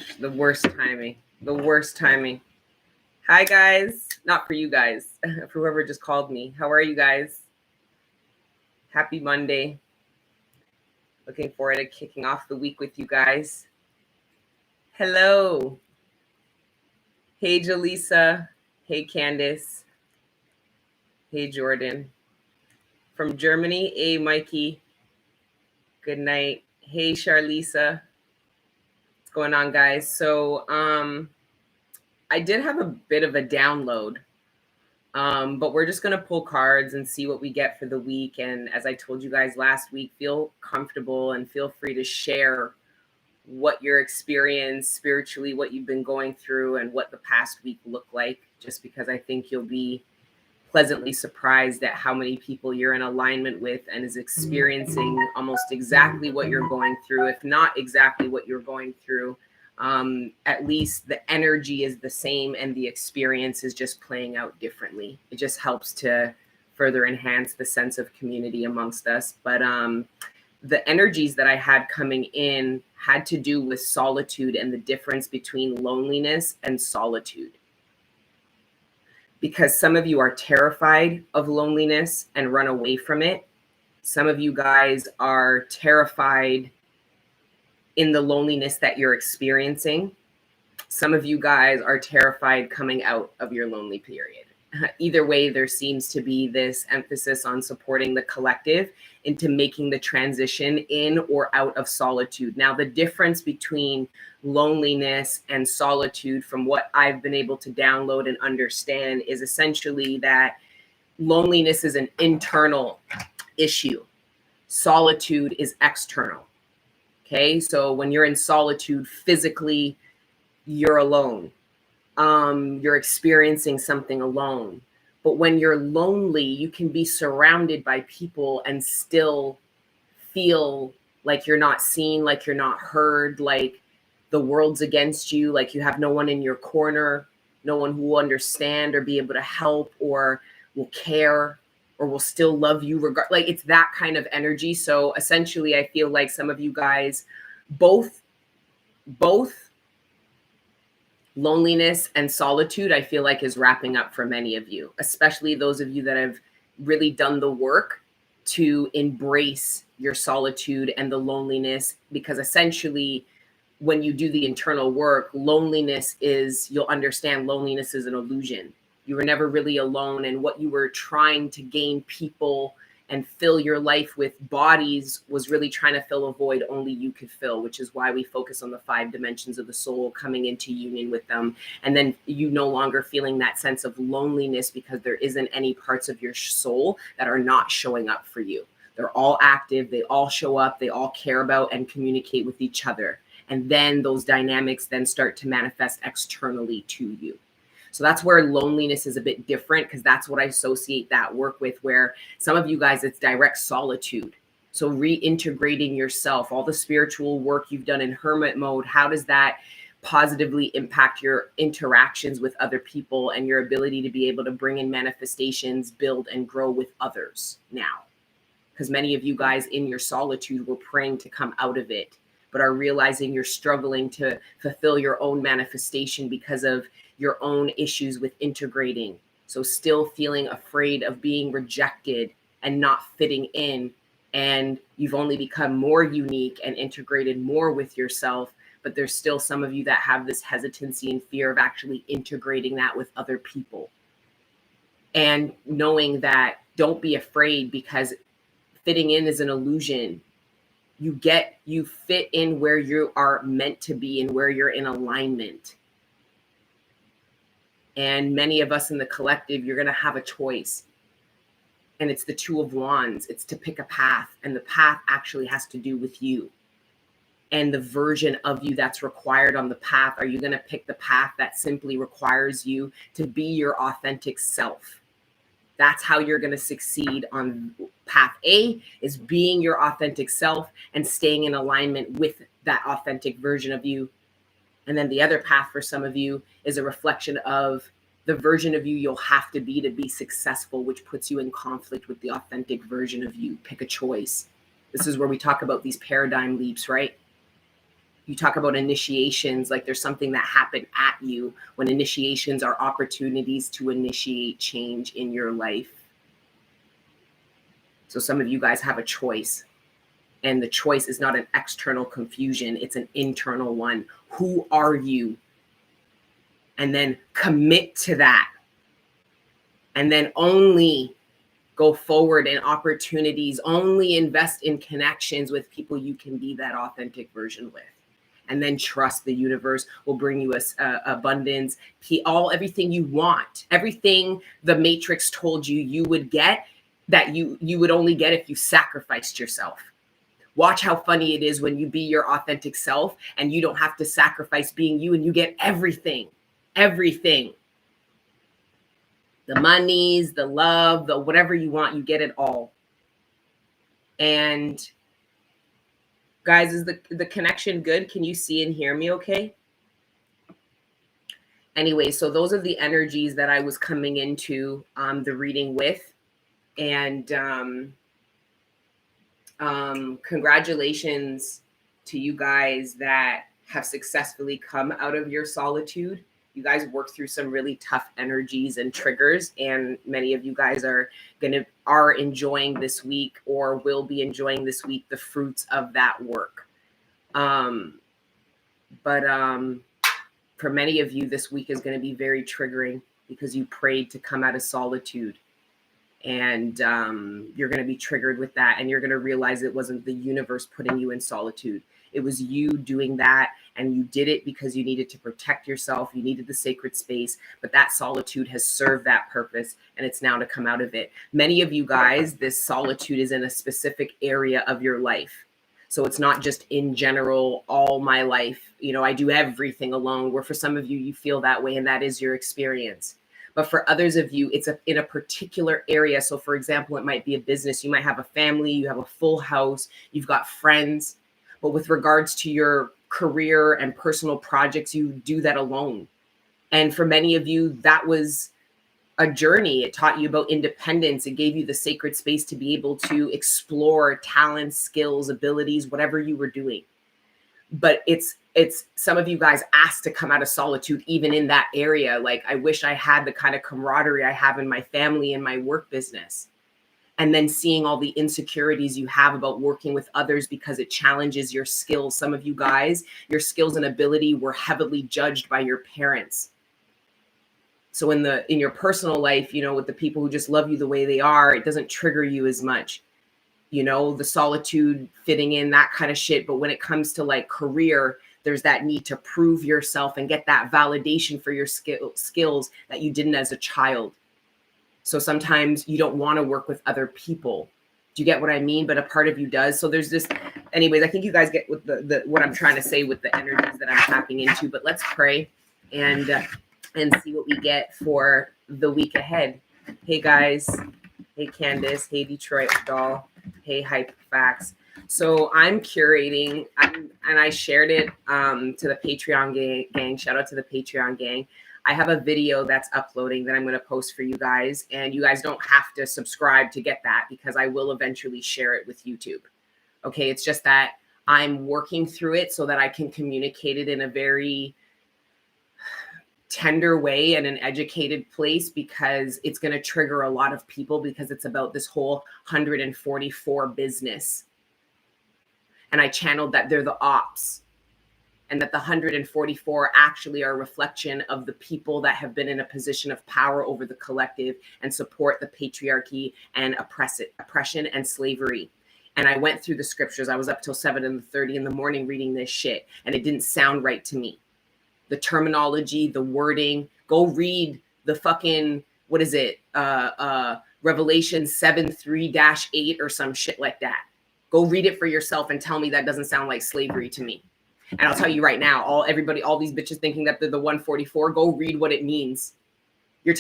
gosh, the worst timing. The worst timing. Hi, guys. Not for you guys, for whoever just called me. How are you guys? Happy Monday. Looking forward to kicking off the week with you guys. Hello. Hey, Jaleesa. Hey, Candice. Hey, Jordan. From Germany, hey, Mikey. Good night. Hey, Charlisa. What's going on, guys? So, I did have a bit of a download, but we're just going to pull cards and see what we get for the week. And as I told you guys last week, feel comfortable and feel free to share what your experience spiritually, what you've been going through, and what the past week looked like, just because I think you'll be pleasantly surprised at how many people you're in alignment with and is experiencing almost exactly what you're going through, if not exactly what you're going through. At least the energy is the same and the experience is just playing out differently. It just helps to further enhance the sense of community amongst us. But the energies that I had coming in had to do with solitude and the difference between loneliness and solitude. Because some of you are terrified of loneliness and run away from it. Some of you guys are terrified in the loneliness that you're experiencing. Some of you guys are terrified coming out of your lonely period. Either way, there seems to be this emphasis on supporting the collective into making the transition in or out of solitude. Now, the difference between loneliness and solitude, from what I've been able to download and understand, is essentially that loneliness is an internal issue. Solitude is external. Okay, so when you're in solitude, physically, you're alone. You're experiencing something alone. But when you're lonely, you can be surrounded by people and still feel like you're not seen, like you're not heard, like the world's against you, like you have no one in your corner, no one who will understand or be able to help or will care or will still love you. Like it's that kind of energy. So essentially, I feel like some of you guys, both loneliness and solitude, I feel like is wrapping up for many of you, especially those of you that have really done the work to embrace your solitude and the loneliness, because essentially when you do the internal work, loneliness is, you'll understand loneliness is an illusion. You were never really alone, and what you were trying to gain people and fill your life with bodies was really trying to fill a void only you could fill, which is why we focus on the 5 dimensions of the soul, coming into union with them. And then you no longer feeling that sense of loneliness because there isn't any parts of your soul that are not showing up for you. They're all active. They all show up. They all care about and communicate with each other. And then those dynamics then start to manifest externally to you. So that's where loneliness is a bit different, because that's what I associate that work with, where some of you guys, it's direct solitude. So reintegrating yourself, all the spiritual work you've done in hermit mode, how does that positively impact your interactions with other people and your ability to be able to bring in manifestations, build and grow with others now? Because many of you guys in your solitude were praying to come out of it, but are realizing you're struggling to fulfill your own manifestation because of your own issues with integrating. So still feeling afraid of being rejected and not fitting in. And you've only become more unique and integrated more with yourself, but there's still some of you that have this hesitancy and fear of actually integrating that with other people. And knowing that, don't be afraid, because fitting in is an illusion. You fit in where you are meant to be and where you're in alignment. And many of us in the collective, you're going to have a choice. And it's the 2 of Wands. It's to pick a path. And the path actually has to do with you and the version of you that's required on the path. Are you going to pick the path that simply requires you to be your authentic self? That's how you're going to succeed on path A, is being your authentic self and staying in alignment with that authentic version of you. And then the other path for some of you is a reflection of the version of you you'll have to be successful, which puts you in conflict with the authentic version of you. Pick a choice. This is where we talk about these paradigm leaps, right? You talk about initiations, like there's something that happened at you, when initiations are opportunities to initiate change in your life. So some of you guys have a choice, and the choice is not an external confusion, it's an internal one. Who are you? And then commit to that. And then only go forward in opportunities, only invest in connections with people you can be that authentic version with. And then trust the universe will bring you abundance, everything you want, everything the Matrix told you you would get, that you would only get if you sacrificed yourself. Watch how funny it is when you be your authentic self and you don't have to sacrifice being you, and you get everything. The monies, the love, the whatever you want, you get it all. And guys, is the connection good? Can you see and hear me okay? Anyway, so those are the energies that I was coming into the reading with. And congratulations to you guys that have successfully come out of your solitude. You guys work through some really tough energies and triggers, and many of you guys are enjoying this week, or will be enjoying this week, the fruits of that work. But for many of you, this week is going to be very triggering because you prayed to come out of solitude. And you're going to be triggered with that, and you're going to realize it wasn't the universe putting you in solitude. It was you doing that, and you did it because you needed to protect yourself. You needed the sacred space, but that solitude has served that purpose, and it's now to come out of it. Many of you guys, this solitude is in a specific area of your life. So it's not just in general, all my life, I do everything alone, where for some of you, you feel that way, and that is your experience. But for others of you, it's in a particular area. So for example, it might be a business. You might have a family, you have a full house, you've got friends. But with regards to your career and personal projects, you do that alone. And for many of you, that was a journey. It taught you about independence. It gave you the sacred space to be able to explore talents, skills, abilities, whatever you were doing. But it's some of you guys asked to come out of solitude, even in that area. Like, I wish I had the kind of camaraderie I have in my family and my work business. And then seeing all the insecurities you have about working with others because it challenges your skills. Some of you guys, your skills and ability were heavily judged by your parents. So in your personal life, with the people who just love you the way they are, it doesn't trigger you as much. The solitude, fitting in, that kind of shit. But when it comes to like career, there's that need to prove yourself and get that validation for your skills that you didn't as a child. So sometimes you don't want to work with other people. Do you get what I mean? But a part of you does. So there's this, anyways, I think you guys get with the what I'm trying to say with the energies that I'm tapping into. But let's pray and see what we get for the week ahead. Hey guys. Hey Candace. Hey Detroit Doll. Hey Hype Facts. So I'm curating, and I shared it to the Patreon gang. Shout out to the Patreon gang. I have a video that's uploading that I'm going to post for you guys, and you guys don't have to subscribe to get that, because I will eventually share it with YouTube. Okay, it's just that I'm working through it so that I can communicate it in a very tender way and an educated place, because it's going to trigger a lot of people, because it's about this whole 144 business. And I channeled that they're the ops, and that the 144 actually are a reflection of the people that have been in a position of power over the collective and support the patriarchy and oppression and slavery. And I went through the scriptures. I was up till 7:30 in the morning reading this shit, and it didn't sound right to me. The terminology, the wording, go read the fucking, what is it? Revelation 7:3-8 or some shit like that. Go read it for yourself and tell me that doesn't sound like slavery to me. And I'll tell you right now, all these bitches thinking that they're the 144, go read what it means. You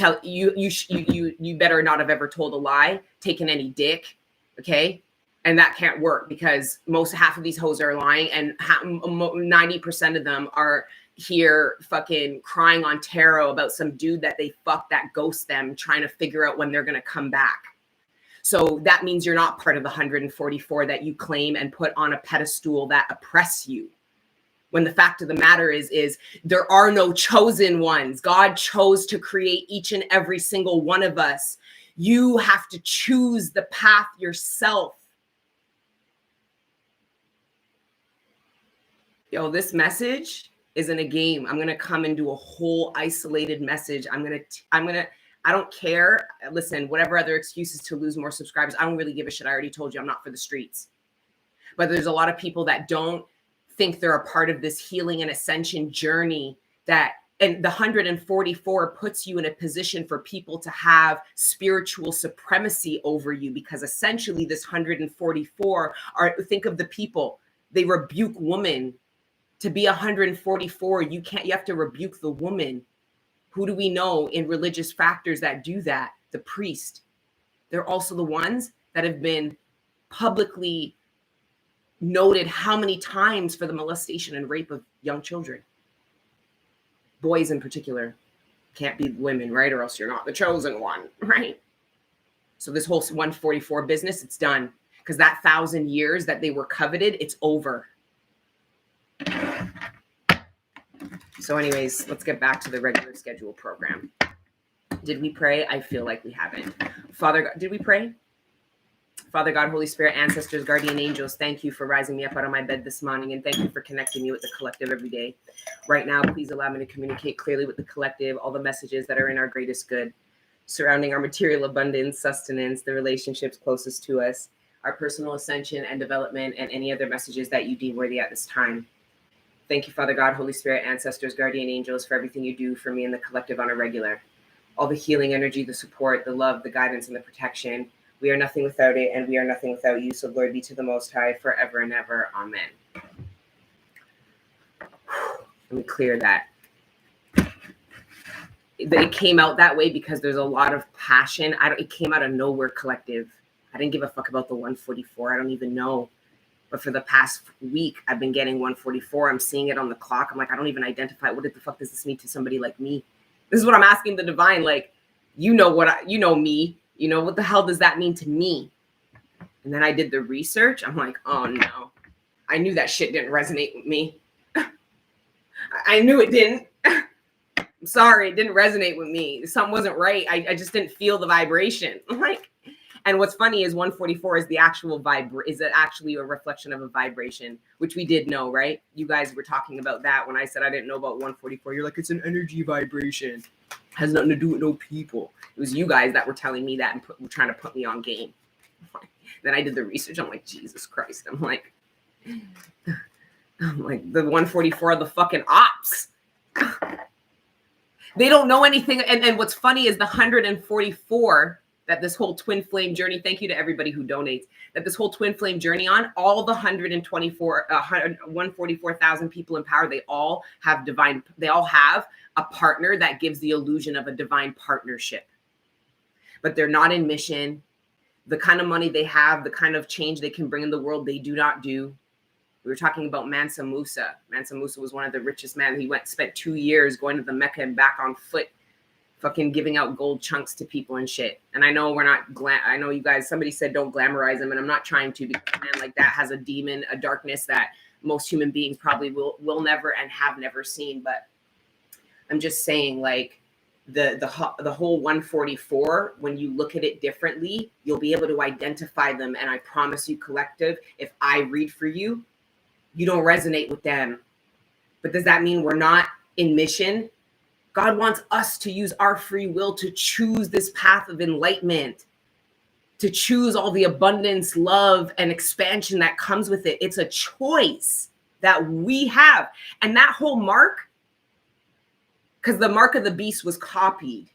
better not have ever told a lie, taken any dick, okay? And that can't work, because half of these hoes are lying, and 90% of them are here fucking crying on tarot about some dude that they fucked that ghosts them, trying to figure out when they're going to come back. So that means you're not part of the 144 that you claim and put on a pedestal that oppress you. When the fact of the matter is there are no chosen ones. God chose to create each and every single one of us. You have to choose the path yourself. Yo, this message isn't a game. I'm going to come and do a whole isolated message. I don't care. Listen, whatever other excuses to lose more subscribers, I don't really give a shit. I already told you I'm not for the streets. But there's a lot of people that don't think they're a part of this healing and ascension journey, and the 144 puts you in a position for people to have spiritual supremacy over you, because essentially this 144 think of the people, they rebuke woman. To be 144, you have to rebuke the woman. Who do we know in religious factors that do that? The priest. They're also the ones that have been publicly noted how many times for the molestation and rape of young children. Boys in particular. Can't be women, right? Or else you're not the chosen one, right? So this whole 144 business, it's done. Because that 1,000 years that they were coveted, it's over. So anyways, let's get back to the regular schedule program. Did we pray? I feel like we haven't. Father God, did we pray? Father God, Holy Spirit, ancestors, guardian angels, thank you for rising me up out of my bed this morning, and thank you for connecting me with the collective every day. Right now, please allow me to communicate clearly with the collective all the messages that are in our greatest good, surrounding our material abundance, sustenance, the relationships closest to us, our personal ascension and development, and any other messages that you deem worthy at this time. Thank you, Father God, Holy Spirit, ancestors, guardian angels, for everything you do for me and the collective on a regular. All the healing energy, the support, the love, the guidance, and the protection. We are nothing without it, and we are nothing without you. So glory be to the Most High forever and ever. Amen. Let me clear that. It came out that way because there's a lot of passion. It came out of nowhere, collective. I didn't give a fuck about the 144. I don't even know. But for the past week, I've been getting 144. I'm seeing it on the clock. I'm like, I don't even identify. What the fuck does this mean to somebody like me? This is what I'm asking the divine. Like, you know me. You know, what the hell does that mean to me? And then I did the research. I'm like, oh no. I knew that shit didn't resonate with me. I knew it didn't. I'm sorry, it didn't resonate with me. Something wasn't right. I just didn't feel the vibration. I'm like, and what's funny is 144 is actually a reflection of a vibration, which we did know, right? You guys were talking about that when I said I didn't know about 144. You're like, it's an energy vibration. Has nothing to do with no people. It was you guys that were telling me that and were trying to put me on game. Then I did the research. I'm like, Jesus Christ. I'm like, the 144 are the fucking ops. They don't know anything. And what's funny is the 144 that this whole twin flame journey, thank you to everybody who donates, that this whole twin flame journey on, all the 144,000 people in power, they all have a partner that gives the illusion of a divine partnership. But they're not in mission. The kind of money they have, the kind of change they can bring in the world, they do not do. We were talking about Mansa Musa. Mansa Musa was one of the richest men. He spent 2 years going to the Mecca and back on foot, fucking giving out gold chunks to people and shit. And I know we're not I know you guys, somebody said don't glamorize him, and I'm not trying to, because a man like that has a demon, a darkness that most human beings probably will never and have never seen. But I'm just saying, like, the whole 144, when you look at it differently, you'll be able to identify them. And I promise you, collective, if I read for you, you don't resonate with them. But does that mean we're not in mission? God wants us to use our free will to choose this path of enlightenment, to choose all the abundance, love, and expansion that comes with it. It's a choice that we have. And that whole mark, because the mark of the beast was copied.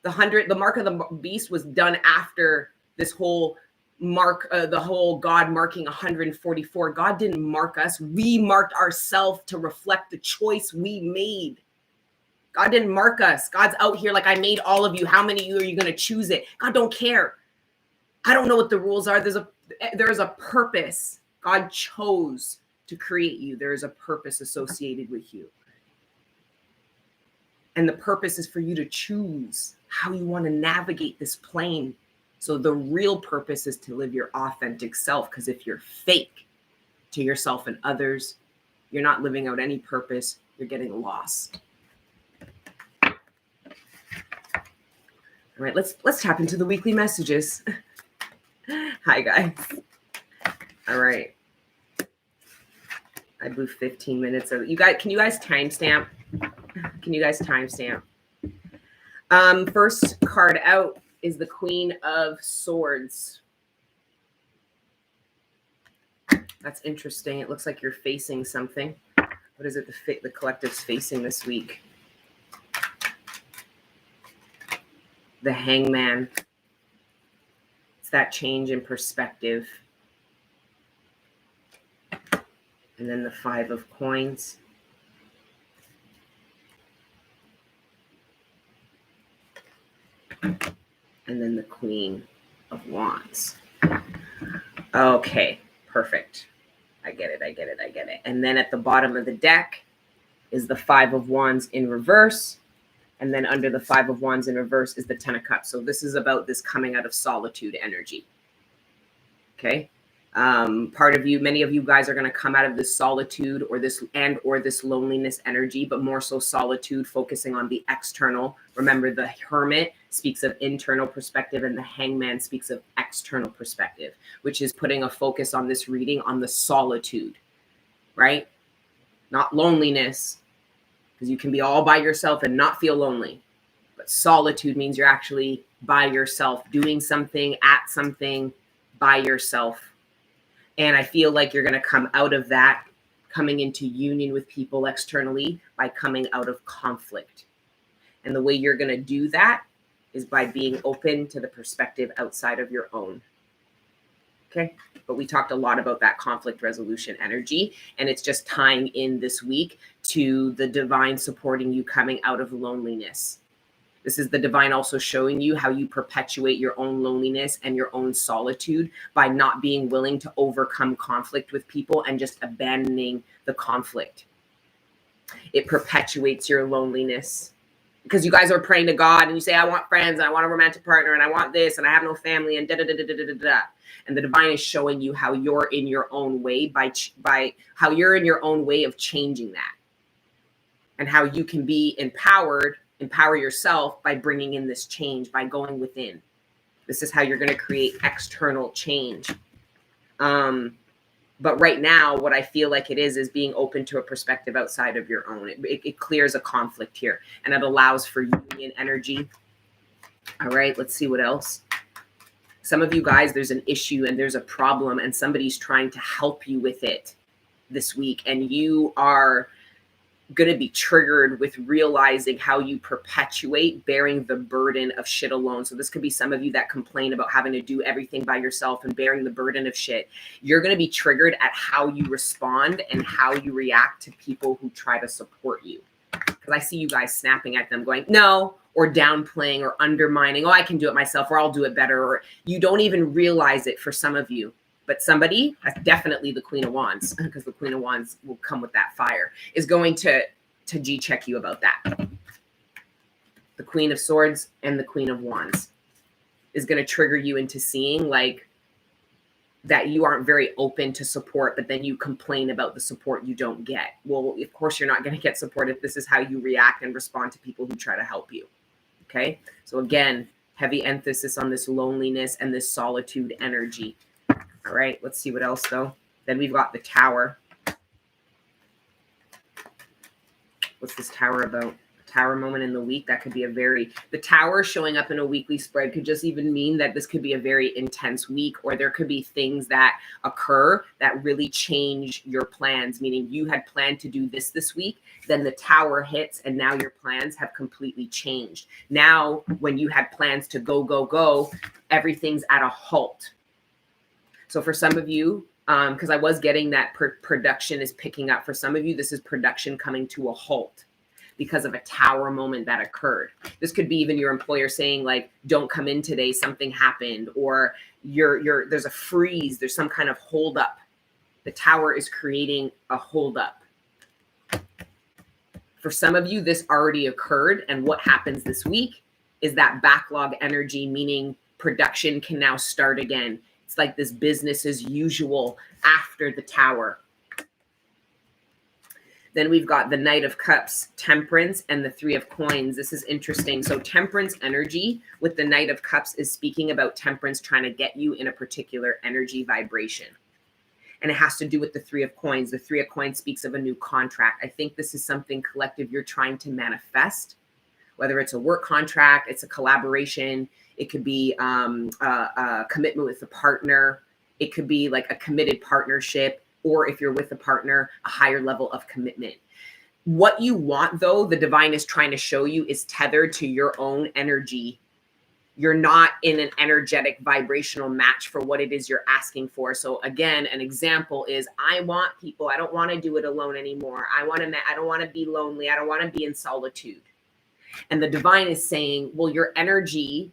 The mark of the beast was done after this whole mark, the whole God marking 144. God didn't mark us. We marked ourselves to reflect the choice we made. God didn't mark us. God's out here like, I made all of you. How many of you are you going to choose it? God don't care. I don't know what the rules are. There's a purpose. God chose to create you. There is a purpose associated with you. And the purpose is for you to choose how you want to navigate this plane. So the real purpose is to live your authentic self. Because if you're fake to yourself and others, You're not living out any purpose. You're getting lost. All right, let's tap into the weekly messages. Hi, guys. All right. I blew 15 minutes. You guys, can you guys timestamp? Can you guys timestamp? First card out is the Queen of Swords. That's interesting. It looks like you're facing something. What is it the collective's facing this week? The Hangman. It's that change in perspective. And then the Five of Coins. And then the Queen of Wands. Okay, perfect. I get it. And then at the bottom of the deck is the Five of Wands in reverse. And then under the Five of Wands in reverse is the Ten of Cups. So this is about this coming out of solitude energy. Okay. Part of you, many of you guys are going to come out of this solitude or this loneliness energy, but more so solitude, focusing on the external. Remember, the Hermit speaks of internal perspective and the Hangman speaks of external perspective, which is putting a focus on this reading on the solitude, right? Not loneliness, because you can be all by yourself and not feel lonely. But solitude means you're actually by yourself, doing something, at something, by yourself. And I feel like you're going to come out of that, coming into union with people externally by coming out of conflict. And the way you're going to do that is by being open to the perspective outside of your own. Okay. But we talked a lot about that conflict resolution energy, and it's just tying in this week to the divine supporting you coming out of loneliness. This is the divine also showing you how you perpetuate your own loneliness and your own solitude by not being willing to overcome conflict with people and just abandoning the conflict. It perpetuates your loneliness because you guys are praying to God and you say, I want friends and I want a romantic partner and I want this and I have no family and da-da-da-da-da-da-da. And the divine is showing you how you're in your own way by how you're in your own way of changing that and how you can be empower yourself by bringing in this change, by going within. This is how you're going to create external change. But right now, what I feel like it is being open to a perspective outside of your own. It clears a conflict here and it allows for union energy. All right, let's see what else. Some of you guys, there's an issue and there's a problem and somebody's trying to help you with it this week. And you are going to be triggered with realizing how you perpetuate bearing the burden of shit alone. So this could be some of you that complain about having to do everything by yourself and bearing the burden of shit. You're going to be triggered at how you respond and how you react to people who try to support you. Because I see you guys snapping at them going, no, or downplaying or undermining. Oh, I can do it myself, or I'll do it better. Or you don't even realize it for some of you. But somebody, that's definitely the Queen of Wands, because the Queen of Wands will come with that fire, is going to G-check you about that. The Queen of Swords and the Queen of Wands is going to trigger you into seeing like that you aren't very open to support, but then you complain about the support you don't get. Well, of course, you're not going to get support if this is how you react and respond to people who try to help you. Okay? So again, heavy emphasis on this loneliness and this solitude energy. All right, let's see what else though. Then we've got the Tower. What's this Tower about? A Tower moment in the week. That could be the Tower showing up in a weekly spread could just even mean that this could be a very intense week, or there could be things that occur that really change your plans, meaning you had planned to do this week, then the Tower hits and now your plans have completely changed. Now, when you had plans to go, everything's at a halt. So for some of you, because I was getting that production is picking up. For some of you, this is production coming to a halt because of a Tower moment that occurred. This could be even your employer saying like, don't come in today, something happened, or there's a freeze, there's some kind of hold up. The Tower is creating a hold up. For some of you, this already occurred. And what happens this week is that backlog energy, meaning production can now start again. It's like this business as usual after the Tower. Then we've got the Knight of Cups, Temperance, and the Three of Coins. This is interesting. So Temperance energy with the Knight of Cups is speaking about temperance, trying to get you in a particular energy vibration. And it has to do with the Three of Coins. The Three of Coins speaks of a new contract. I think this is something collective you're trying to manifest, whether it's a work contract, it's a collaboration, it could be a commitment with a partner, it could be like a committed partnership, or if you're with a partner, a higher level of commitment. What you want, though, the divine is trying to show you is tethered to your own energy. You're not in an energetic vibrational match for what it is you're asking for. So again, an example is, I want people, I don't want to do it alone anymore. I don't want to be lonely. I don't want to be in solitude. And the divine is saying, well, your energy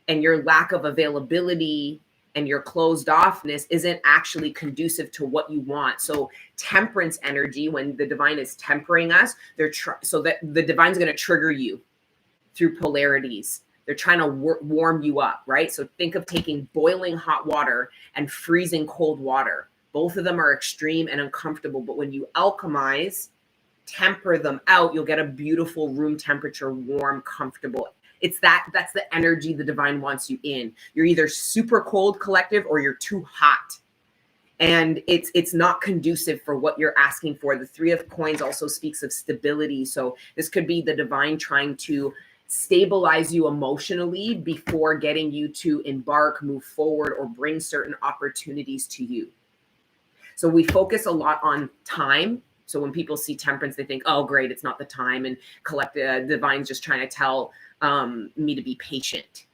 and your lack of availability and your closed offness isn't actually conducive to what you want. So temperance energy, when the divine is tempering us, so that the divine's going to trigger you through polarities. They're trying to warm you up, right? So think of taking boiling hot water and freezing cold water. Both of them are extreme and uncomfortable, but when you alchemize, temper them out, you'll get a beautiful room temperature, warm, comfortable. That's the energy the divine wants you in. You're either super cold, collective, or you're too hot. And it's not conducive for what you're asking for. The Three of Coins also speaks of stability. So this could be the divine trying to stabilize you emotionally before getting you to embark, move forward, or bring certain opportunities to you. So we focus a lot on time. So when people see temperance, they think, oh, great, it's not the time. And divine's just trying to tell me to be patient.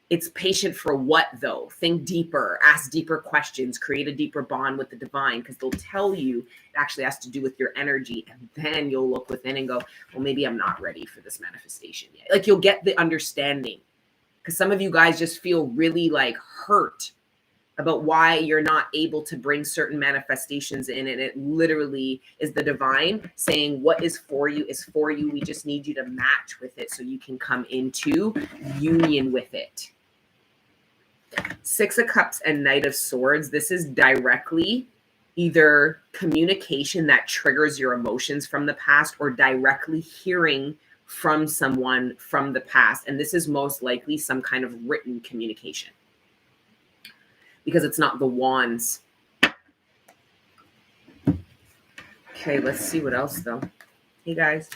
It's patient for what, though? Think deeper, ask deeper questions, create a deeper bond with the divine, because they'll tell you it actually has to do with your energy. And then you'll look within and go, well, maybe I'm not ready for this manifestation yet. Like, you'll get the understanding, because some of you guys just feel really like hurt about why you're not able to bring certain manifestations in. And it literally is the divine saying, what is for you is for you. We just need you to match with it so you can come into union with it. Six of Cups and Knight of Swords. This is directly either communication that triggers your emotions from the past, or directly hearing from someone from the past. And this is most likely some kind of written communication, because it's not the wands. Okay, let's see what else, though. Hey, guys.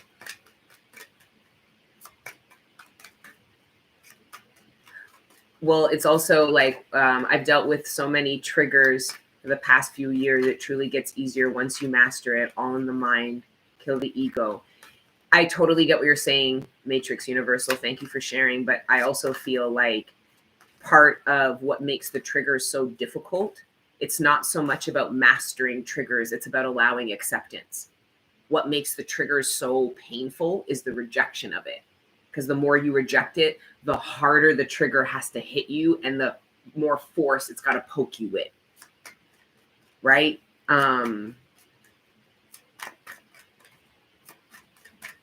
Well, it's also like I've dealt with so many triggers for the past few years. It truly gets easier once you master it. All in the mind, kill the ego. I totally get what you're saying, Matrix Universal. Thank you for sharing. But I also feel like part of what makes the triggers so difficult, it's not so much about mastering triggers, it's about allowing acceptance. What makes the triggers so painful is the rejection of it, because the more you reject it, the harder the trigger has to hit you, and the more force it's got to poke you with, right? And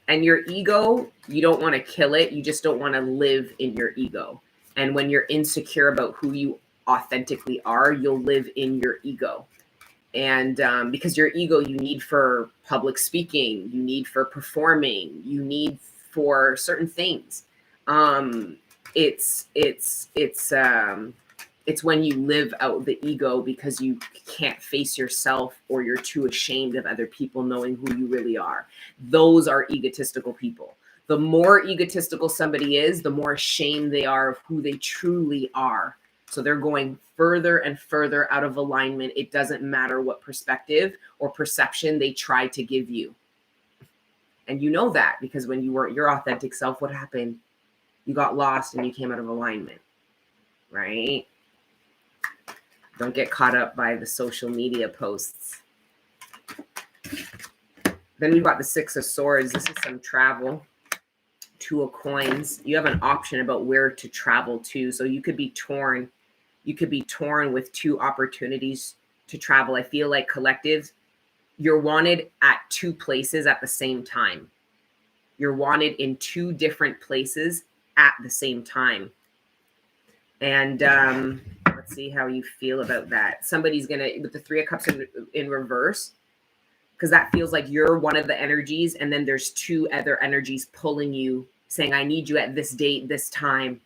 your ego, you don't want to kill it, you just don't want to live in your ego. And when you're insecure about who you authentically are, you'll live in your ego. And because your ego, you need for public speaking, you need for performing, you need for certain things. It's when you live out the ego because you can't face yourself, or you're too ashamed of other people knowing who you really are. Those are egotistical people. The more egotistical somebody is, the more ashamed they are of who they truly are. So they're going further and further out of alignment. It doesn't matter what perspective or perception they try to give you. And you know that, because when you weren't your authentic self, what happened? You got lost and you came out of alignment, right? Don't get caught up by the social media posts. Then we've got the Six of Swords. This is some travel. Two of Coins. You have an option about where to travel to. So you could be torn. You could be torn with two opportunities to travel. I feel like collectives, you're wanted at two places at the same time. You're wanted in two different places at the same time. And let's see how you feel about that. Somebody's going to, with the Three of Cups in reverse, because that feels like you're one of the energies, and then there's two other energies pulling you, saying, I need you at this date, this time.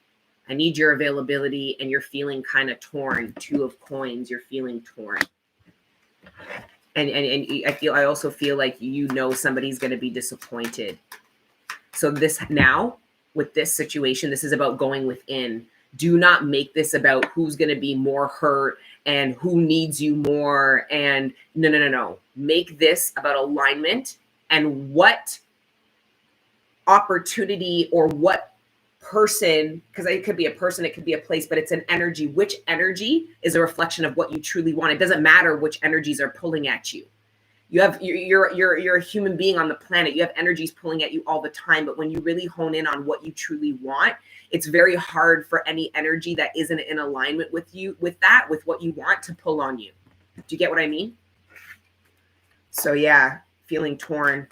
I need your availability, and you're feeling kind of torn. Two of Coins, you're feeling torn. And I also feel like somebody's going to be disappointed. So this now, with this situation, this is about going within. Do not make this about who's going to be more hurt and who needs you more. And no. Make this about alignment and what opportunity or what person, because it could be a person, it could be a place, but it's an energy. Which energy is a reflection of what you truly want? It doesn't matter which energies are pulling at you. You're a human being on the planet. You have energies pulling at you all the time. But when you really hone in on what you truly want, it's very hard for any energy that isn't in alignment with you, with what you want, to pull on you. Do you get what I mean? So yeah, feeling torn,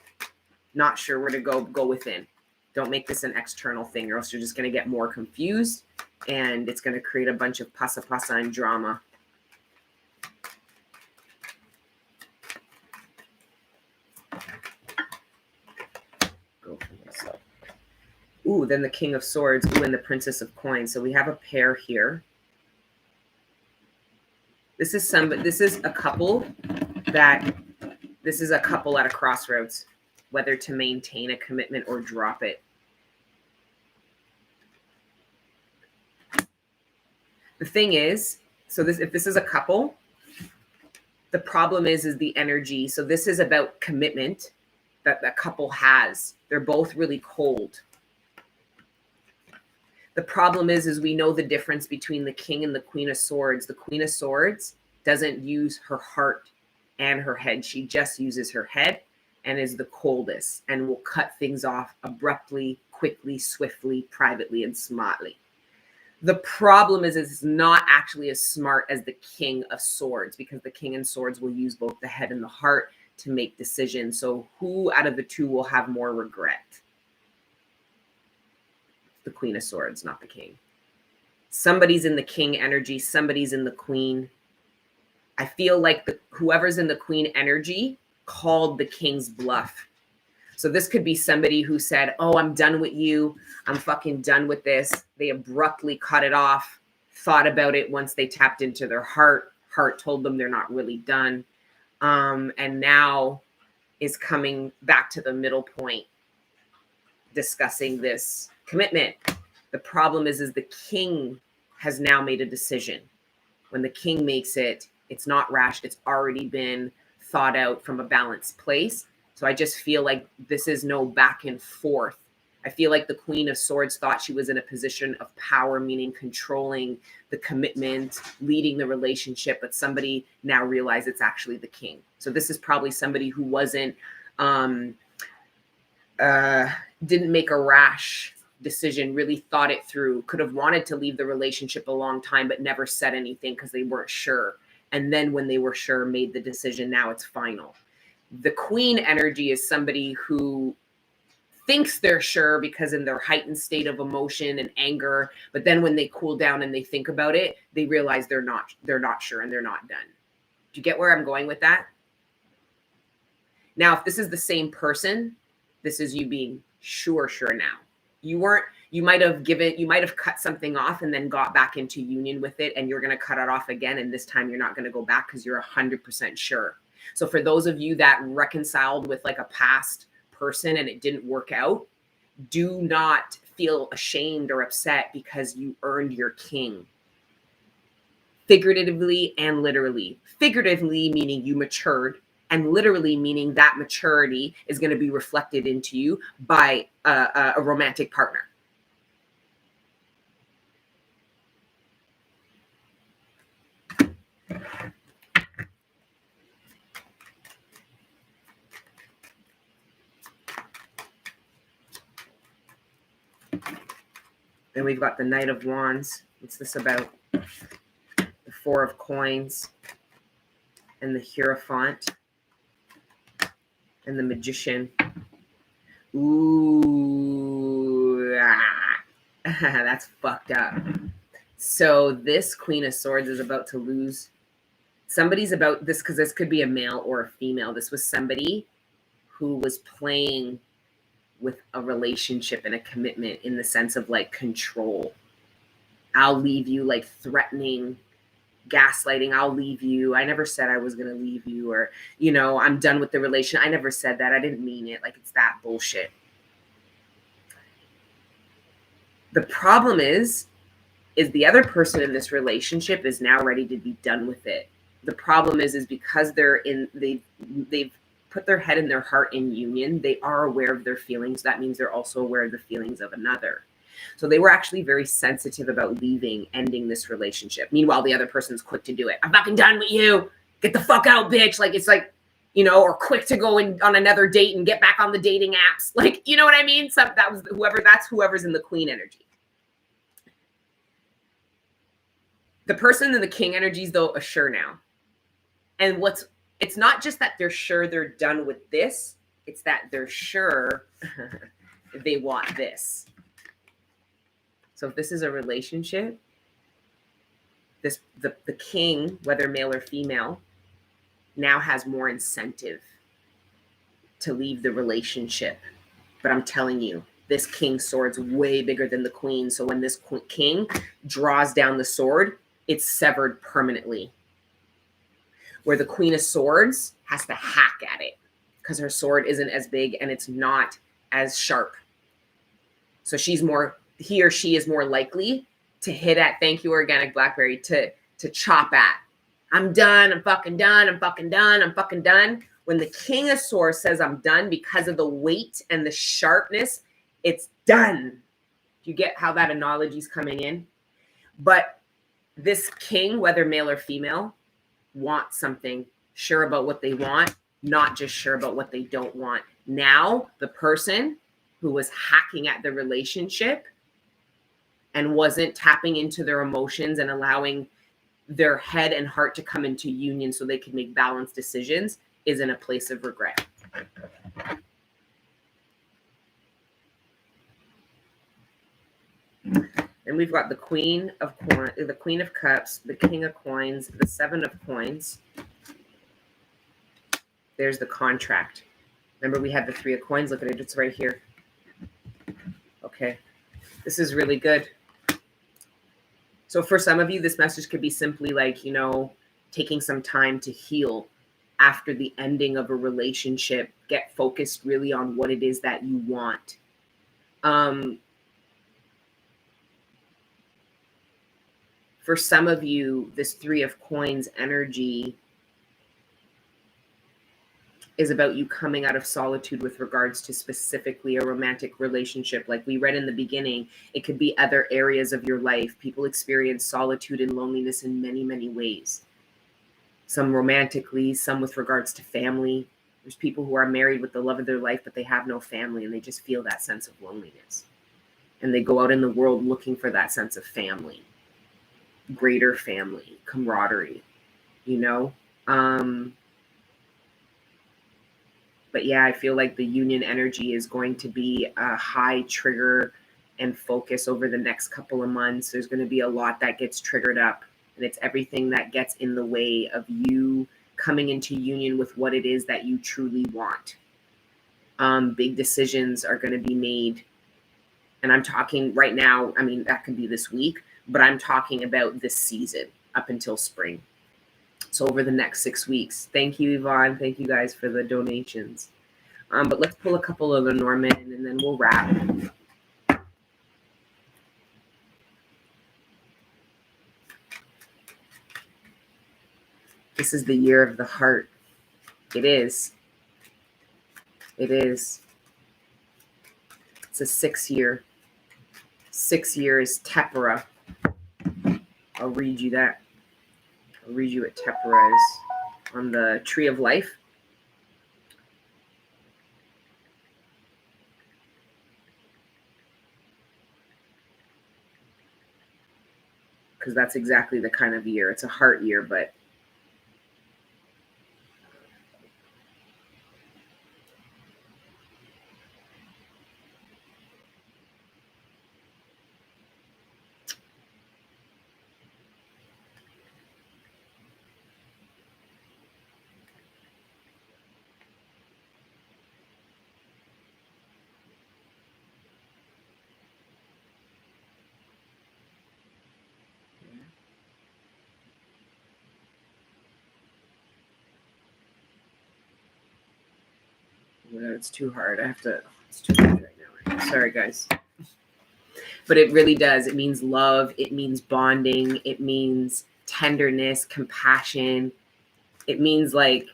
not sure where to go within. Don't make this an external thing, or else you're just going to get more confused, and it's going to create a bunch of pasa and drama. Ooh, then the King of Swords, ooh, and the Princess of Coins. So we have a pair here. This is a couple at a crossroads, whether to maintain a commitment or drop it. The thing is, if this is a couple, the problem is the energy. So this is about commitment that the couple has. They're both really cold. The problem is we know the difference between the King and the Queen of Swords. The Queen of Swords doesn't use her heart and her head. She just uses her head and is the coldest and will cut things off abruptly, quickly, swiftly, privately, and smartly. The problem is it's not actually as smart as the King of Swords, because the King and Swords will use both the head and the heart to make decisions. So who out of the two will have more regret? The Queen of Swords, not the King. Somebody's in the King energy, somebody's in the Queen. I feel like whoever's in the Queen energy called the King's bluff. So this could be somebody who said, oh, I'm done with you. I'm fucking done with this. They abruptly cut it off, thought about it once they tapped into their heart. Heart told them they're not really done. And now is coming back to the middle point, discussing this commitment. The problem is the King has now made a decision. When the King makes it, it's not rash. It's already been thought out from a balanced place. So I just feel like this is no back and forth. I feel like the Queen of Swords thought she was in a position of power, meaning controlling the commitment, leading the relationship, but somebody now realized it's actually the King. So this is probably somebody who wasn't, didn't make a rash decision, really thought it through, could have wanted to leave the relationship a long time, but never said anything because they weren't sure. And then when they were sure, made the decision. Now it's final. The Queen energy is somebody who thinks they're sure because in their heightened state of emotion and anger, but then when they cool down and they think about it, they realize they're not sure and they're not done. Do you get where I'm going with that? Now, if this is the same person, this is you being sure now. You might have cut something off and then got back into union with it, and you're going to cut it off again. And this time you're not going to go back because you're 100% sure. So for those of you that reconciled with like a past person and it didn't work out, do not feel ashamed or upset because you earned your King. Figuratively and literally. Figuratively meaning you matured, and literally meaning that maturity is going to be reflected into you by a romantic partner. Then we've got the Knight of Wands. What's this about? The Four of Coins and the Hierophant and the Magician. Ooh, that's fucked up. So this Queen of Swords is about to lose Somebody's about this, because this could be a male or a female. This was somebody who was playing with a relationship and a commitment in the sense of like control. I'll leave you, like threatening, gaslighting. I'll leave you. I never said I was going to leave you, or, you know, I'm done with the relation. I never said that. I didn't mean it. Like, it's that bullshit. The problem is the other person in this relationship is now ready to be done with it. The problem is because they've put their head and their heart in union, they are aware of their feelings. That means they're also aware of the feelings of another. So they were actually very sensitive about leaving, ending this relationship. Meanwhile, the other person's quick to do it. I'm fucking done with you. Get the fuck out, bitch. Like, it's like, you know, or quick to go on another date and get back on the dating apps. Like, you know what I mean? That's whoever's in the queen energy. The person in the king energies, though, are sure now. And it's not just that they're sure they're done with this. It's that they're sure they want this. So if this is a relationship, the king, whether male or female, now has more incentive to leave the relationship. But I'm telling you, this king's sword's way bigger than the queen. So when this king draws down the sword, it's severed permanently. Where the queen of swords has to hack at it because her sword isn't as big and it's not as sharp. So he or she is more likely to hit at, thank you, Organic Blackberry, to chop at. I'm done. I'm fucking done. I'm fucking done. I'm fucking done. When the king of swords says I'm done because of the weight and the sharpness, it's done. You get how that analogy is coming in? But this king, whether male or female, wants something, sure about what they want, not just sure about what they don't want. Now, the person who was hacking at the relationship and wasn't tapping into their emotions and allowing their head and heart to come into union so they can make balanced decisions is in a place of regret. And we've got the Queen of Cups, the King of Coins, the Seven of Coins. There's the contract. Remember, we had the Three of Coins. Look at it. It's right here. Okay. This is really good. So for some of you, this message could be simply like, you know, taking some time to heal after the ending of a relationship. Get focused really on what it is that you want. For some of you, this Three of Coins energy is about you coming out of solitude with regards to specifically a romantic relationship. Like we read in the beginning, it could be other areas of your life. People experience solitude and loneliness in many, many ways. Some romantically, some with regards to family. There's people who are married with the love of their life, but they have no family and they just feel that sense of loneliness. And they go out in the world looking for that sense of family, greater family, camaraderie, you know? But yeah, I feel like the union energy is going to be a high trigger and focus over the next couple of months. There's going to be a lot that gets triggered up, and it's everything that gets in the way of you coming into union with what it is that you truly want. Big decisions are going to be made. And I'm talking right now, I mean, that could be this week, but I'm talking about this season up until spring. So over the next 6 weeks. Thank you, Yvonne. Thank you guys for the donations. But let's pull a couple of Lenormand and then we'll wrap. This is the year of the heart. It is. It is. It's a 6 year. 6 years, Tempera. I'll read you that. I'll read you what Tempera is on the Tree of Life. Because that's exactly the kind of year. It's a heart year, but my God, it's too hard. It's too hard right now. Sorry, guys. But it really does. It means love. It means bonding. It means tenderness, compassion. It means like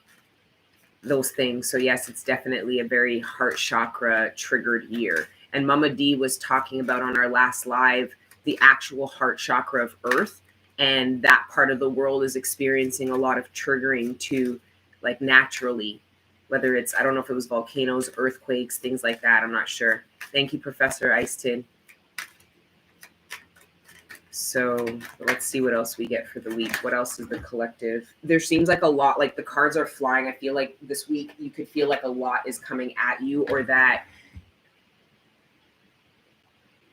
those things. So yes, it's definitely a very heart chakra triggered year. And Mama D was talking about on our last live, the actual heart chakra of Earth. And that part of the world is experiencing a lot of triggering to like naturally, whether it's, I don't know if it was volcanoes, earthquakes, things like that. I'm not sure. Thank you, Professor Eiston. So let's see what else we get for the week. What else is the collective? There seems like a lot, like the cards are flying. I feel like this week you could feel like a lot is coming at you, or that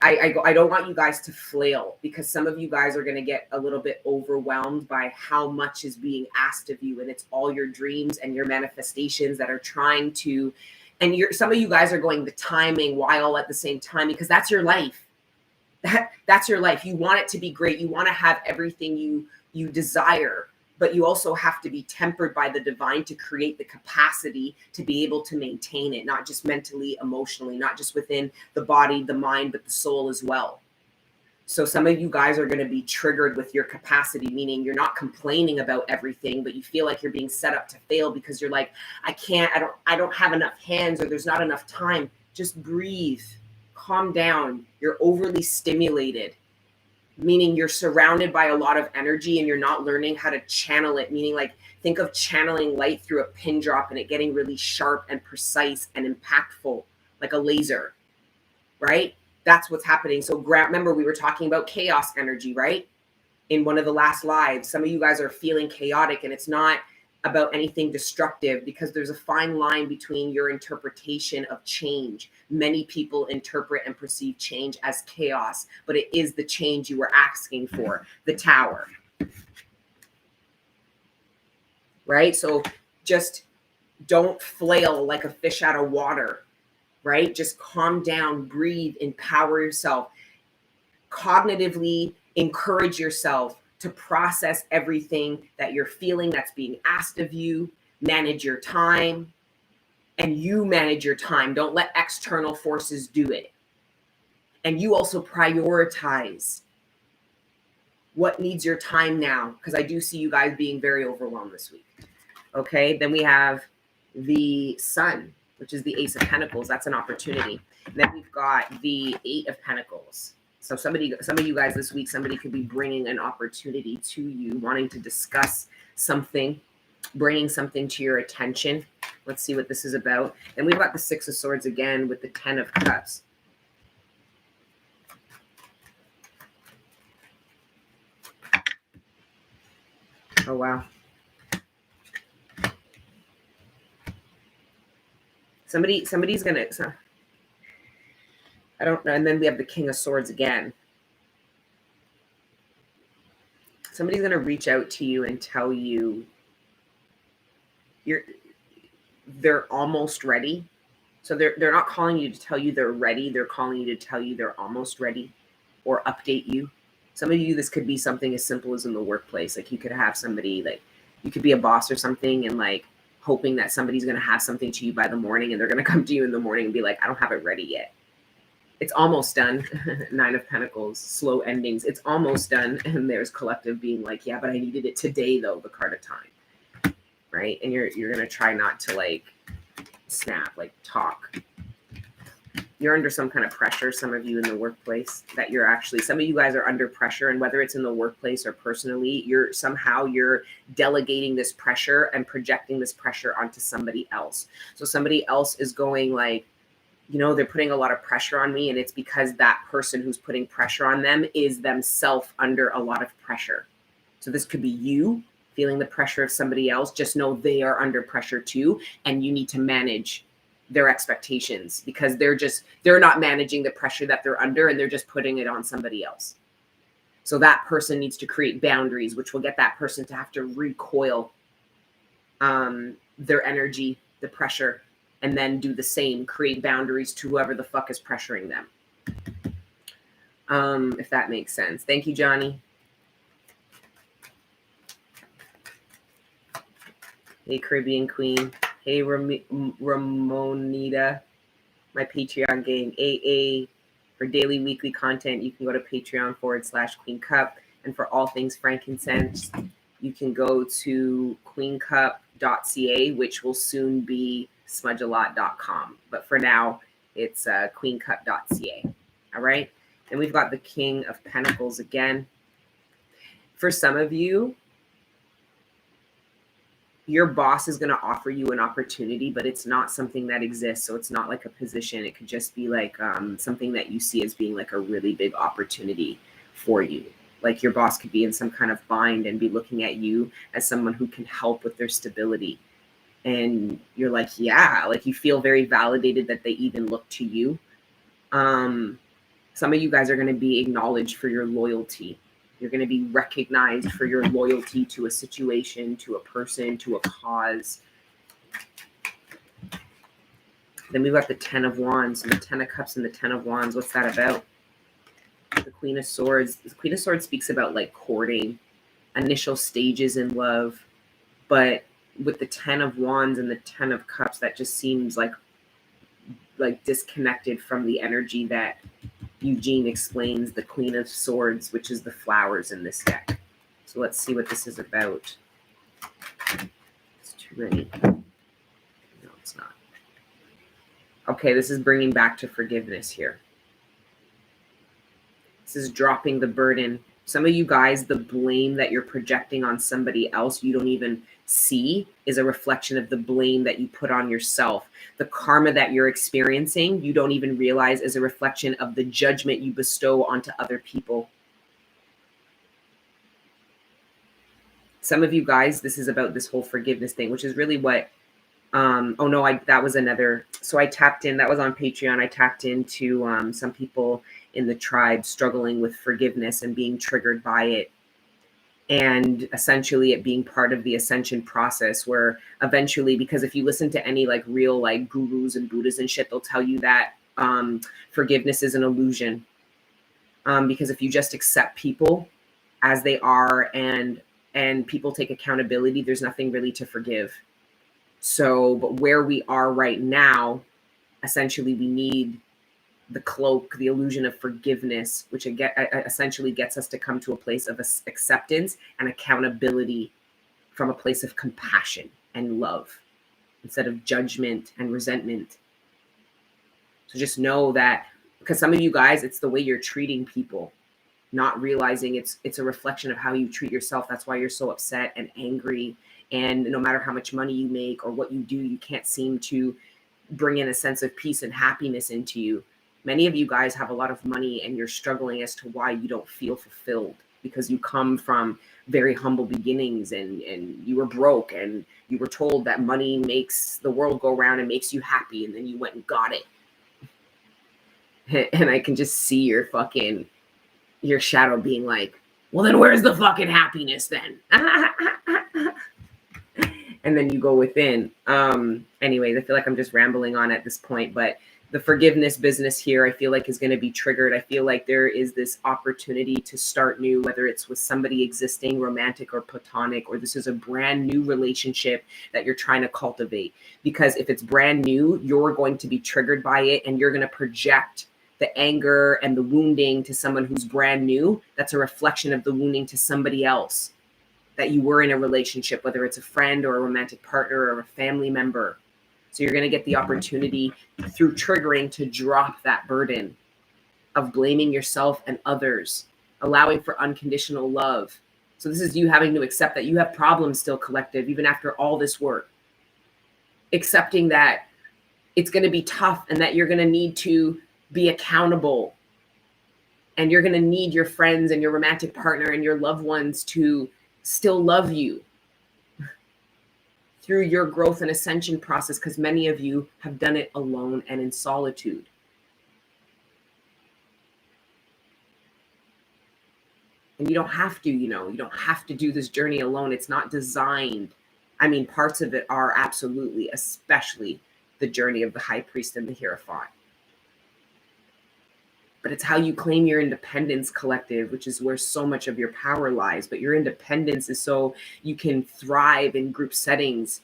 I don't want you guys to flail, because some of you guys are going to get a little bit overwhelmed by how much is being asked of you. And it's all your dreams and your manifestations that are trying to, and some of you guys are going the timing while at the same time, because that's your life. That's your life. You want it to be great. You want to have everything you desire, but you also have to be tempered by the divine to create the capacity to be able to maintain it, not just mentally, emotionally, not just within the body, the mind, but the soul as well. So some of you guys are going to be triggered with your capacity, meaning you're not complaining about everything, but you feel like you're being set up to fail because you're like, I don't have enough hands, or there's not enough time. Just breathe. Calm down. You're overly stimulated, meaning you're surrounded by a lot of energy and you're not learning how to channel it. Meaning, like, think of channeling light through a pin drop and it getting really sharp and precise and impactful, like a laser, right? That's what's happening. So remember, we were talking about chaos energy, right? In one of the last lives, some of you guys are feeling chaotic, and it's not about anything destructive, because there's a fine line between your interpretation of change. Many people interpret and perceive change as chaos, but it is the change you were asking for, the Tower. Right? So just don't flail like a fish out of water, right? Just calm down, breathe, empower yourself, cognitively encourage yourself to process everything that you're feeling that's being asked of you. Manage your time, and you manage your time. Don't let external forces do it. And you also prioritize what needs your time now, because I do see you guys being very overwhelmed this week. Okay, then we have the Sun, which is the Ace of Pentacles. That's an opportunity. And then we've got the Eight of Pentacles. So some of you guys this week, somebody could be bringing an opportunity to you, wanting to discuss something, bringing something to your attention. Let's see what this is about. Then we've got the Six of Swords again with the Ten of Cups. Oh, wow. Somebody's going to, I don't know. And then we have the King of Swords again. Somebody's going to reach out to you and tell you they're almost ready. So they're not calling you to tell you they're ready. They're calling you to tell you they're almost ready, or update you. Some of you, this could be something as simple as in the workplace. Like, you could have somebody, like, you could be a boss or something, and like hoping that somebody's going to have something to you by the morning, and they're going to come to you in the morning and be like, I don't have it ready yet. It's almost done. Nine of Pentacles, slow endings. It's almost done. And there's collective being like, yeah, but I needed it today though, the card of time. Right? And you're going to try not to like snap, like talk. You're under some kind of pressure, some of you in the workplace, that you're actually, some of you guys are under pressure, and whether it's in the workplace or personally, you're delegating this pressure and projecting this pressure onto somebody else. So somebody else is going like, you know, they're putting a lot of pressure on me, and it's because that person who's putting pressure on them is themselves under a lot of pressure. So this could be you feeling the pressure of somebody else. Just know they are under pressure too, and you need to manage their expectations, because they're not managing the pressure that they're under, and they're just putting it on somebody else. So that person needs to create boundaries, which will get that person to have to recoil their energy, the pressure, and then do the same, create boundaries to whoever the fuck is pressuring them. If that makes sense. Thank you, Johnny. Hey, Caribbean Queen. Hey, Ramonita, my Patreon gang, AA. For daily, weekly content, you can go to Patreon/Queen Cup. And for all things frankincense, you can go to queencup.ca, which will soon be smudgealot.com. But for now, it's queencup.ca. All right. And we've got the King of Pentacles again. For some of you, your boss is going to offer you an opportunity, but it's not something that exists. So it's not like a position. It could just be like something that you see as being like a really big opportunity for you. Like your boss could be in some kind of bind and be looking at you as someone who can help with their stability. And you're like, yeah, like you feel very validated that they even look to you. Some of you guys are going to be acknowledged for your loyalty. You're going to be recognized for your loyalty to a situation, to a person, to a cause. Then we've got the 10 of Wands and the 10 of Cups and the 10 of Wands. What's that about? The Queen of Swords. The Queen of Swords speaks about like courting, initial stages in love. But with the 10 of Wands and the 10 of Cups, that just seems like disconnected from the energy that Eugene explains, the Queen of Swords, which is the flowers in this deck. So let's see what this is about. It's too many. No, it's not. Okay, this is bringing back to forgiveness here. This is dropping the burden. Some of you guys, the blame that you're projecting on somebody else you don't even see is a reflection of the blame that you put on yourself. The karma that you're experiencing, you don't even realize is a reflection of the judgment you bestow onto other people. Some of you guys, this is about this whole forgiveness thing, which is really what, that was another. So I tapped in, that was on Patreon. I tapped into some people in the tribe struggling with forgiveness and being triggered by it. And essentially it being part of the ascension process where eventually, because if you listen to any like real like gurus and Buddhas and shit, they'll tell you that forgiveness is an illusion. Because if you just accept people as they are and people take accountability, there's nothing really to forgive. So, but where we are right now, essentially we need the cloak, the illusion of forgiveness, which essentially gets us to come to a place of acceptance and accountability from a place of compassion and love instead of judgment and resentment. So just know that, because some of you guys, it's the way you're treating people, not realizing it's a reflection of how you treat yourself. That's why you're so upset and angry. And no matter how much money you make or what you do, you can't seem to bring in a sense of peace and happiness into you. Many of you guys have a lot of money and you're struggling as to why you don't feel fulfilled, because you come from very humble beginnings and you were broke and you were told that money makes the world go round and makes you happy. And then you went and got it. And I can just see your shadow being like, well, then where's the fucking happiness then? And then you go within. Anyways, I feel like I'm just rambling on at this point, but the forgiveness business here, I feel like is going to be triggered. I feel like there is this opportunity to start new, whether it's with somebody existing, romantic or platonic, or this is a brand new relationship that you're trying to cultivate. Because if it's brand new, you're going to be triggered by it and you're going to project the anger and the wounding to someone who's brand new. That's a reflection of the wounding to somebody else that you were in a relationship, whether it's a friend or a romantic partner or a family member. So you're going to get the opportunity through triggering to drop that burden of blaming yourself and others, allowing for unconditional love. So this is you having to accept that you have problems still, collective, even after all this work. Accepting that it's going to be tough and that you're going to need to be accountable. And you're going to need your friends and your romantic partner and your loved ones to still love you through your growth and ascension process, because many of you have done it alone and in solitude. And you don't have to, you don't have to do this journey alone. It's not designed. I mean, parts of it are absolutely, especially the journey of the High Priest and the Hierophant. But it's how you claim your independence, collective, which is where so much of your power lies. But your independence is so you can thrive in group settings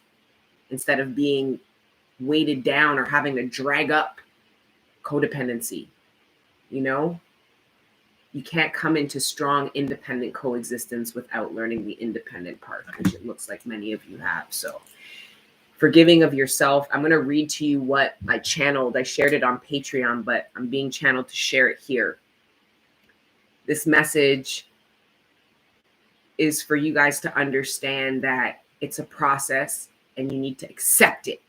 instead of being weighted down or having to drag up codependency. You know, you can't come into strong independent coexistence without learning the independent part, which it looks like many of you have. So forgiving of yourself. I'm going to read to you what I channeled. I shared it on Patreon, but I'm being channeled to share it here. This message is for you guys to understand that it's a process and you need to accept it.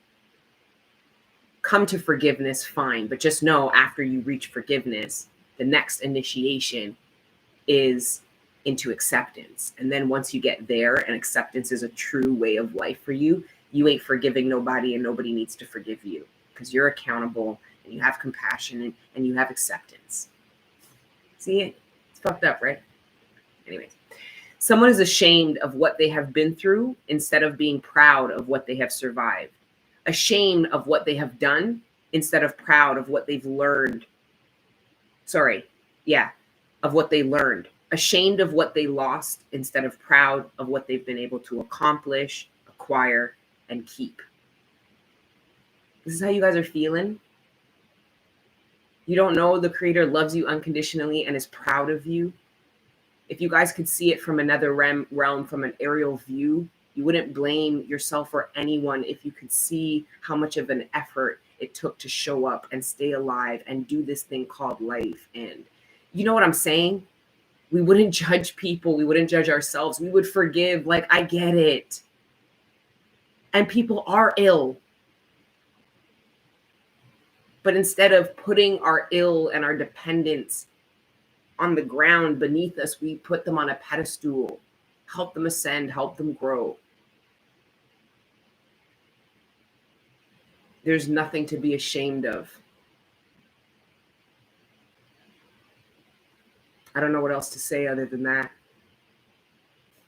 Come to forgiveness, fine, but just know after you reach forgiveness, the next initiation is into acceptance. And then once you get there and acceptance is a true way of life for you, you ain't forgiving nobody and nobody needs to forgive you because you're accountable and you have compassion and you have acceptance. See it? It's fucked up, right? Anyways, someone is ashamed of what they have been through instead of being proud of what they have survived. Ashamed of what they have done instead of proud of what they've learned. Of what they learned. Ashamed of what they lost instead of proud of what they've been able to accomplish, acquire, and keep. This is how you guys are feeling. You don't know the Creator loves you unconditionally and is proud of you. If you guys could see it from another realm, from an aerial view, you wouldn't blame yourself or anyone if you could see how much of an effort it took to show up and stay alive and do this thing called life. And you know what I'm saying? We wouldn't judge people. We wouldn't judge ourselves. We would forgive. Like, I get it. And people are ill. But instead of putting our ill and our dependence on the ground beneath us, we put them on a pedestal, help them ascend, help them grow. There's nothing to be ashamed of. I don't know what else to say other than that.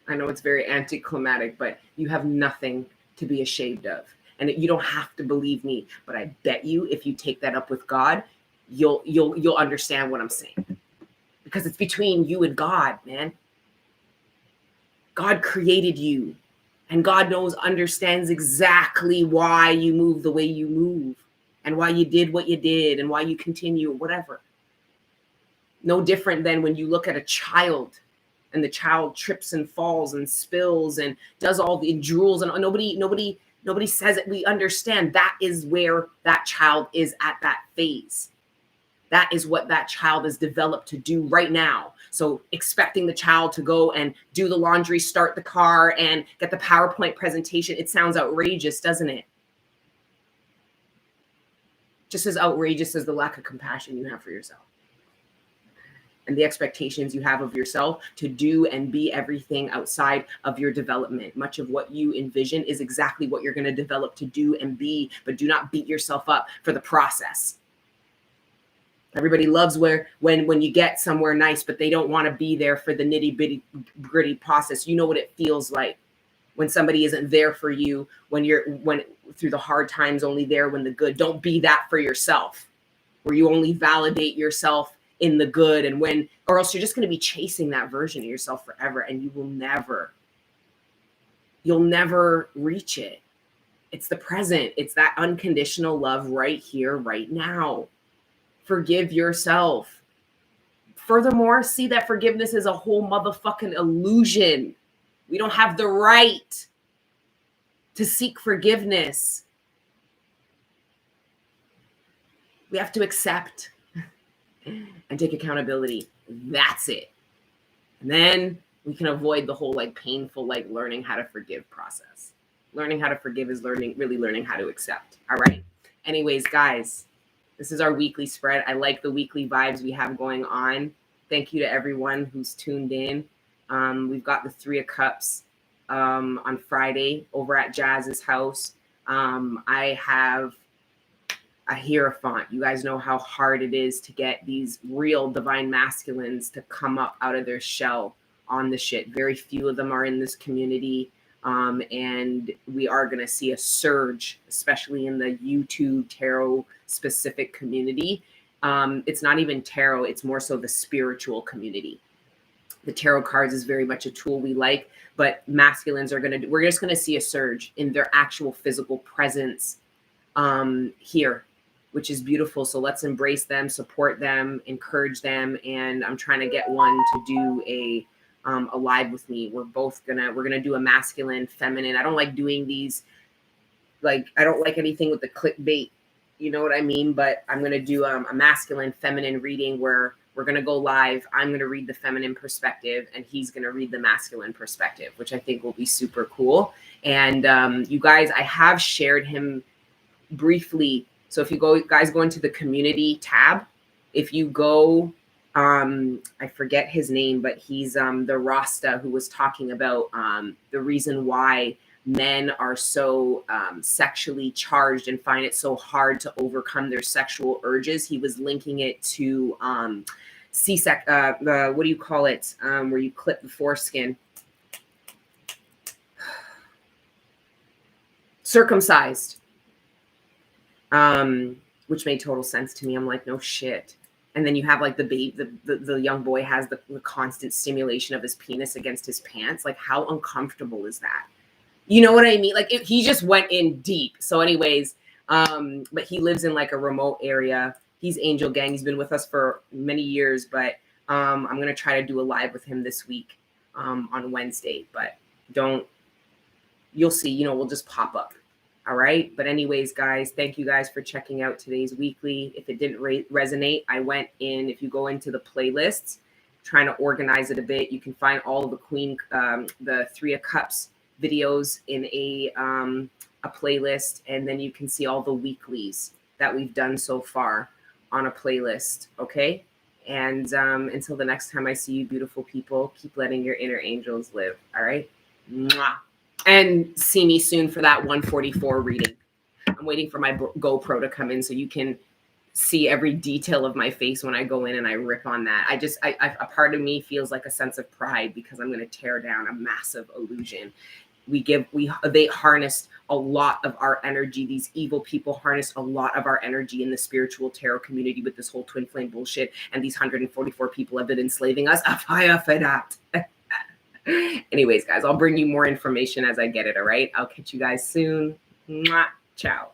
I know it's very anticlimactic, but you have nothing to be ashamed of. And you don't have to believe me, but I bet you if you take that up with God, you'll understand what I'm saying. Because it's between you and God, man. God created you. And God understands exactly why you move the way you move. And why you did what you did. And why you continue, whatever. No different than when you look at a child and the child trips and falls and spills and does all the drools and nobody says it. We understand that is where that child is at that phase. That is what that child is developed to do right now. So expecting the child to go and do the laundry, start the car, and get the PowerPoint presentation, it sounds outrageous, doesn't it? Just as outrageous as the lack of compassion you have for yourself. And the expectations you have of yourself to do and be everything outside of your development. Much of what you envision is exactly what you're going to develop to do and be, but do not beat yourself up for the process. Everybody loves when you get somewhere nice, but they don't want to be there for the nitty gritty process. You know what it feels like when somebody isn't there for you, when through the hard times, only there when the good. Don't be that for yourself, where you only validate yourself in the good, or else you're just going to be chasing that version of yourself forever, and you'll never reach it. It's the present. It's that unconditional love right here, right now. Forgive yourself. Furthermore, see that forgiveness is a whole motherfucking illusion. We don't have the right to seek forgiveness. We have to accept and take accountability. That's it. And then we can avoid the whole painful learning how to forgive process. Learning how to forgive is really learning how to accept. All right. Anyways, guys, this is our weekly spread. I like the weekly vibes we have going on. Thank you to everyone who's tuned in. We've got the 3 of Cups on Friday over at Jazz's house. I have a Hierophant. You guys know how hard it is to get these real divine masculines to come up out of their shell on the shit. Very few of them are in this community. And we are going to see a surge, especially in the YouTube tarot specific community. It's not even tarot. It's more so the spiritual community. The tarot cards is very much a tool we like, but masculines are we're just gonna see a surge in their actual physical presence here, which is beautiful. So let's embrace them, support them, encourage them. And I'm trying to get one to do a live with me. We're gonna do a masculine, feminine. I don't like doing these, like, I don't like anything with the clickbait, you know what I mean? But I'm gonna do a masculine, feminine reading where we're gonna go live. I'm gonna read the feminine perspective, and he's gonna read the masculine perspective, which I think will be super cool. And you guys, I have shared him briefly. So if you guys go into the community tab, if you go, I forget his name, but he's the Rasta who was talking about the reason why men are so sexually charged and find it so hard to overcome their sexual urges. He was linking it to what do you call it, where you clip the foreskin, circumcised, which made total sense to me. I'm like, no shit. And then you have like the baby, the young boy has the constant stimulation of his penis against his pants. Like, how uncomfortable is that? You know what I mean? Like, he just went in deep. So anyways, but he lives in like a remote area. He's Angel Gang. He's been with us for many years, but I'm going to try to do a live with him this week on Wednesday, but you'll see, we'll just pop up. All right. But anyways, guys, thank you guys for checking out today's weekly. If it didn't resonate, I went in, if you go into the playlists, trying to organize it a bit, you can find all of the Three of Cups videos in a playlist. And then you can see all the weeklies that we've done so far on a playlist. Okay. And until the next time I see you, beautiful people, keep letting your inner angels live. All right. Mwah. And see me soon for that 144 reading. I'm waiting for my GoPro to come in so you can see every detail of my face when I go in and I rip on that. A part of me feels like a sense of pride because I'm going to tear down a massive illusion. They harnessed a lot of our energy. These evil people harnessed a lot of our energy in the spiritual tarot community with this whole twin flame bullshit. And these 144 people have been enslaving us. A fire for that. Anyways, guys, I'll bring you more information as I get it. All right. I'll catch you guys soon. Mwah. Ciao.